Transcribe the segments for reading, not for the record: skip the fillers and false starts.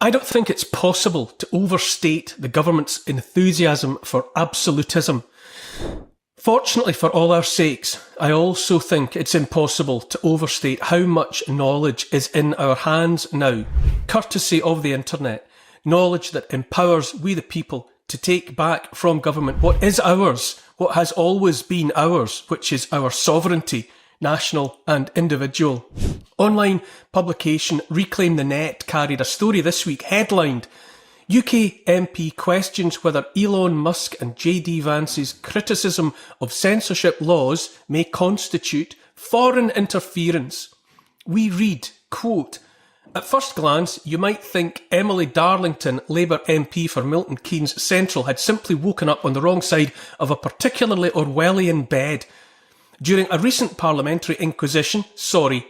I don't think it's possible to overstate the government's enthusiasm for absolutism. Fortunately for all our sakes, I also think it's impossible to overstate how much knowledge is in our hands now, courtesy of the internet, knowledge that empowers we the people to take back from government what is ours, what has always been ours, which is our sovereignty, national and individual. Online publication Reclaim the Net carried a story this week headlined, UK MP questions whether Elon Musk and JD Vance's criticism of censorship laws may constitute foreign interference. We read, quote, "At first glance, you might think Emily Darlington, Labour MP for Milton Keynes Central, had simply woken up on the wrong side of a particularly Orwellian bed. During a recent parliamentary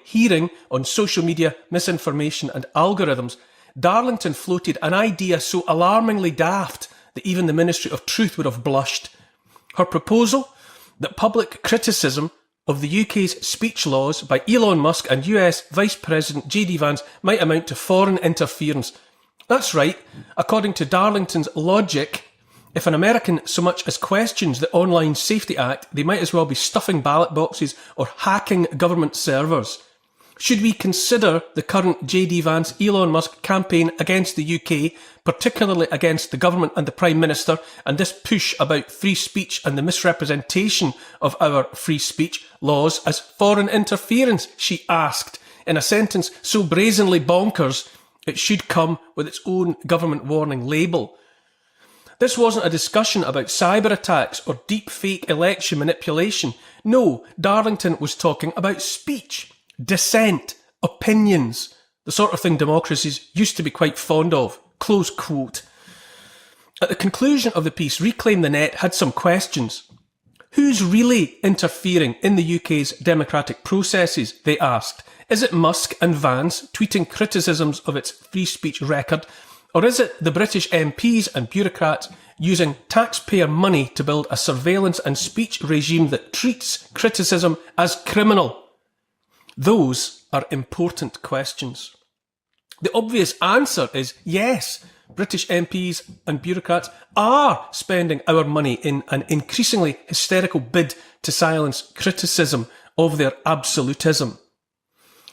hearing on social media, misinformation and algorithms, Darlington floated an idea so alarmingly daft that even the Ministry of Truth would have blushed. Her proposal that public criticism of the UK's speech laws by Elon Musk and US Vice President JD Vance might amount to foreign interference. That's right, according to Darlington's logic, if an American so much as questions the Online Safety Act, they might as well be stuffing ballot boxes or hacking government servers. Should we consider the current JD Vance Elon Musk campaign against the UK, particularly against the government and the Prime Minister, and this push about free speech and the misrepresentation of our free speech laws as foreign interference?" she asked, in a sentence so brazenly bonkers it should come with its own government warning label. This wasn't a discussion about cyber attacks or deep fake election manipulation. No, Darlington was talking about speech, dissent, opinions, the sort of thing democracies used to be quite fond of. Close quote. At the conclusion of the piece, Reclaim the Net had some questions. Who's really interfering in the UK's democratic processes, they asked. Is it Musk and Vance tweeting criticisms of its free speech record, or is it the British MPs and bureaucrats using taxpayer money to build a surveillance and speech regime that treats criticism as criminal? Those are important questions. The obvious answer is yes, British MPs and bureaucrats are spending our money in an increasingly hysterical bid to silence criticism of their absolutism.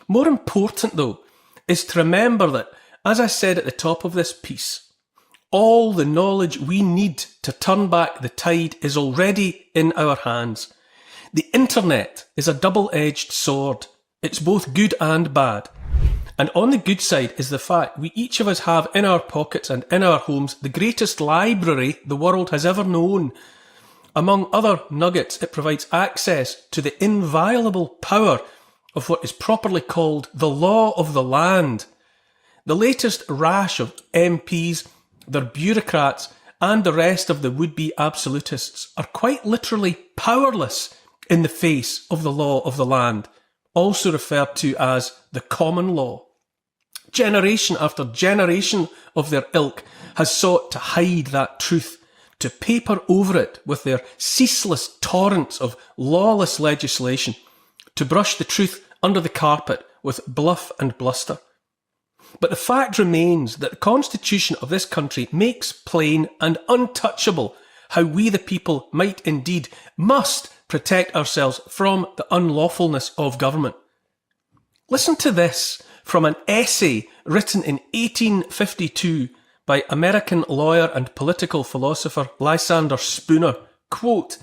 More important, though, is to remember that, as I said at the top of this piece, all the knowledge we need to turn back the tide is already in our hands. The internet is a double-edged sword. It's both good and bad. And on the good side is the fact we each of us have in our pockets and in our homes the greatest library the world has ever known. Among other nuggets, it provides access to the inviolable power of what is properly called the law of the land. The latest rash of MPs, their bureaucrats, and the rest of the would-be absolutists are quite literally powerless in the face of the law of the land, also referred to as the common law. Generation after generation of their ilk has sought to hide that truth, to paper over it with their ceaseless torrents of lawless legislation, to brush the truth under the carpet with bluff and bluster. But the fact remains that the Constitution of this country makes plain and untouchable how we the people might indeed must protect ourselves from the unlawfulness of government. Listen to this from an essay written in 1852 by American lawyer and political philosopher Lysander Spooner. Quote,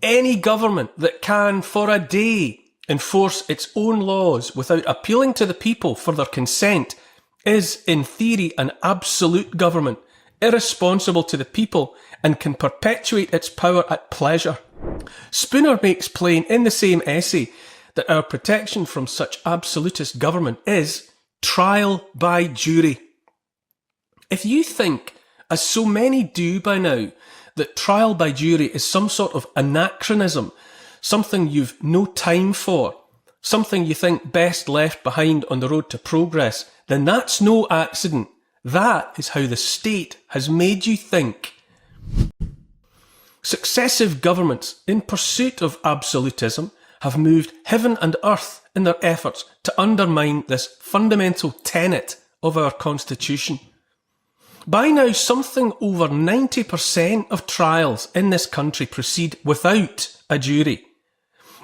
"Any government that can for a day enforce its own laws without appealing to the people for their consent is, in theory, an absolute government, irresponsible to the people, and can perpetuate its power at pleasure." Spooner makes plain in the same essay that our protection from such absolutist government is trial by jury. If you think, as so many do by now, that trial by jury is some sort of anachronism, something you've no time for, something you think best left behind on the road to progress, then that's no accident. That is how the state has made you think. Successive governments, in pursuit of absolutism, have moved heaven and earth in their efforts to undermine this fundamental tenet of our Constitution. By now, something over 90% of trials in this country proceed without a jury.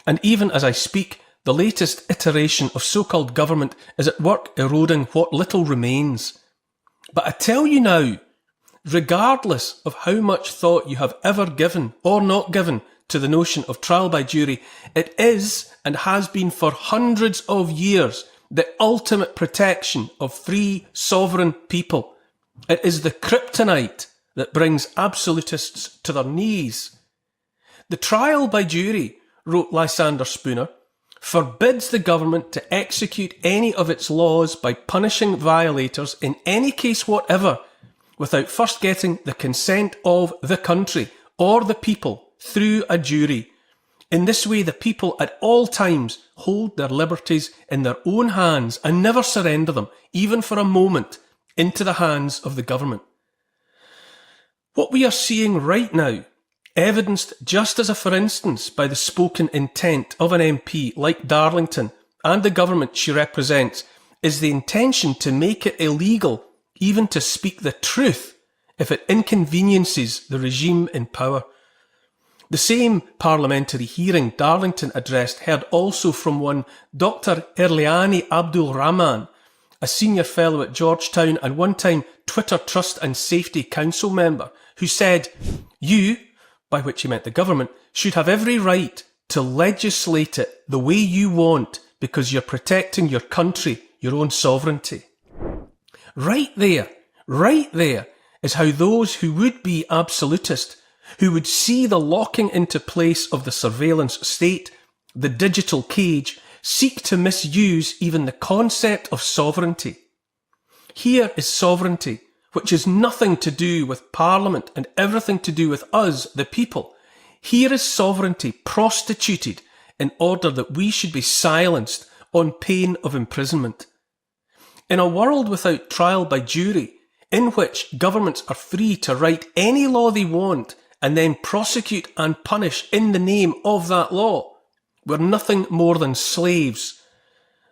And even as I speak, the latest iteration of so-called government is at work eroding what little remains. But I tell you now, regardless of how much thought you have ever given or not given to the notion of trial by jury, it is and has been for hundreds of years the ultimate protection of free, sovereign people. It is the kryptonite that brings absolutists to their knees. The trial by jury, wrote Lysander Spooner, forbids the government to execute any of its laws by punishing violators in any case whatever, without first getting the consent of the country or the people through a jury. In this way, the people at all times hold their liberties in their own hands and never surrender them, even for a moment, into the hands of the government. What we are seeing right now, evidenced just as a for instance by the spoken intent of an MP like Darlington and the government she represents, is the intention to make it illegal even to speak the truth if it inconveniences the regime in power. The same parliamentary hearing Darlington addressed heard also from one Dr. Erliani Abdul Rahman, a senior fellow at Georgetown and one-time Twitter Trust and Safety Council member, who said, "You," by which he meant the government, "should have every right to legislate it the way you want because you're protecting your country, your own sovereignty." Right there is how those who would be absolutist, who would see the locking into place of the surveillance state, the digital cage, seek to misuse even the concept of sovereignty. Here is sovereignty, which has nothing to do with Parliament and everything to do with us, the people. Here is sovereignty prostituted in order that we should be silenced on pain of imprisonment. In a world without trial by jury, in which governments are free to write any law they want and then prosecute and punish in the name of that law, we're nothing more than slaves.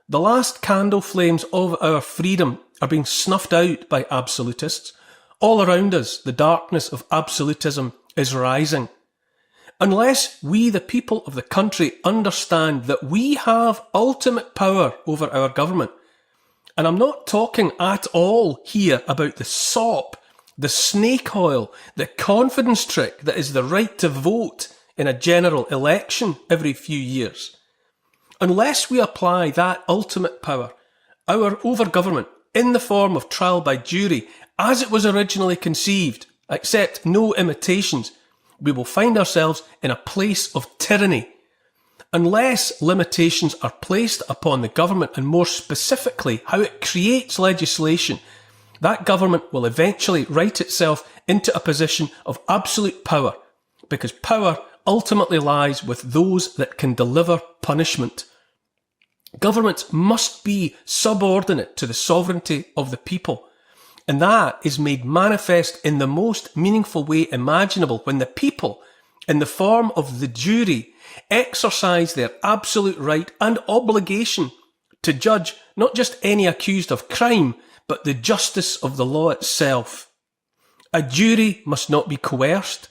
The last candle flames of our freedom are being snuffed out by absolutists. All around us, the darkness of absolutism is rising. Unless we, the people of the country, understand that we have ultimate power over our government, and I'm not talking at all here about the sop, the snake oil, the confidence trick that is the right to vote in a general election every few years. Unless we apply that ultimate power, our over-government, in the form of trial by jury, as it was originally conceived, accept no imitations, we will find ourselves in a place of tyranny. Unless limitations are placed upon the government, and more specifically how it creates legislation, that government will eventually write itself into a position of absolute power, because power ultimately lies with those that can deliver punishment. Governments must be subordinate to the sovereignty of the people, and that is made manifest in the most meaningful way imaginable when the people, in the form of the jury, exercise their absolute right and obligation to judge not just any accused of crime, but the justice of the law itself. A jury must not be coerced,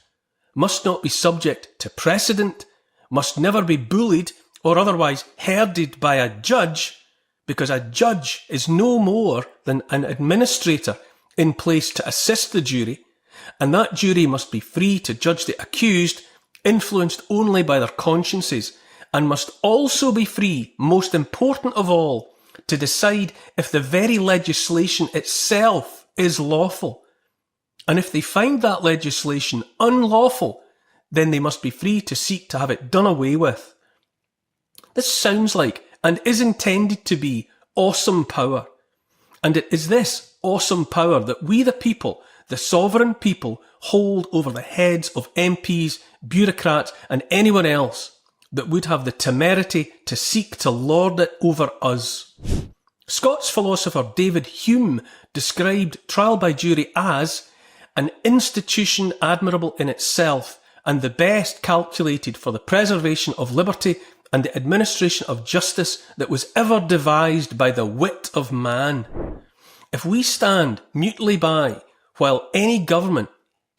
must not be subject to precedent, must never be bullied or otherwise herded by a judge, because a judge is no more than an administrator in place to assist the jury, and that jury must be free to judge the accused, influenced only by their consciences, and must also be free, most important of all, to decide if the very legislation itself is lawful. And if they find that legislation unlawful, then they must be free to seek to have it done away with. This sounds like, and is intended to be, awesome power. And it is this awesome power that we the people, the sovereign people, hold over the heads of MPs, bureaucrats and anyone else that would have the temerity to seek to lord it over us. Scots philosopher David Hume described trial by jury as an institution admirable in itself and the best calculated for the preservation of liberty and the administration of justice that was ever devised by the wit of man. If we stand mutely by while any government,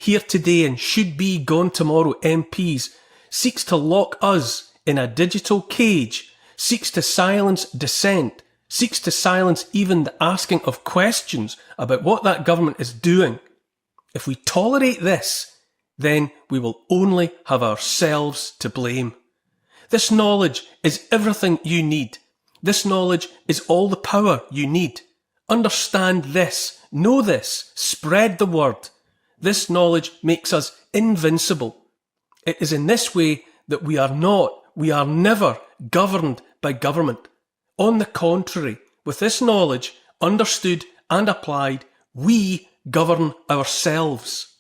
here today and should be gone tomorrow MPs, seeks to lock us in a digital cage, seeks to silence dissent, seeks to silence even the asking of questions about what that government is doing. If we tolerate this, then we will only have ourselves to blame. This knowledge is everything you need. This knowledge is all the power you need. Understand this, know this, spread the word. This knowledge makes us invincible. It is in this way that we are never governed by government. On the contrary, with this knowledge understood and applied, we govern ourselves.